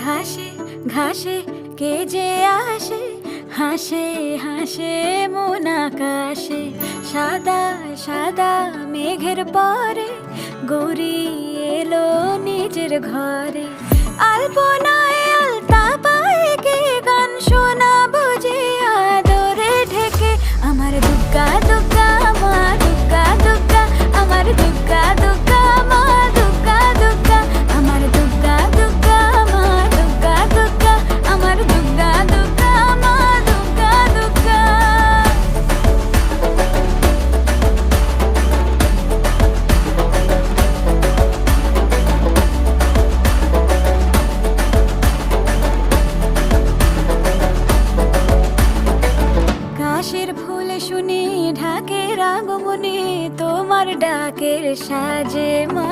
ঘাসে ঘাসে কে যে আসে, হাসে হাসে মন আকাশে। সাদা সাদা মেঘের পরে গৌরী এলো নিজের ঘরে। আলপনায় আলতা পায়ে কে গান শোনাবো যে আদরে ঢেকে। আমার দুগ্গা দুগ্গা মা দুগ্গা দুগ্গা, আমার দুগ্গা দুগ্গা মা দুগ্গা দুগ্গা, আমার দুগ্গা দুগ্গা মা দুগ্গা দুগ্গা, আমার দুগ্গা দুগ্গা মা দুগ্গা দুগ্গা। কাশের ফুল শুনি ঢাকের আগমনে, তোমার ডাকের সাজে মা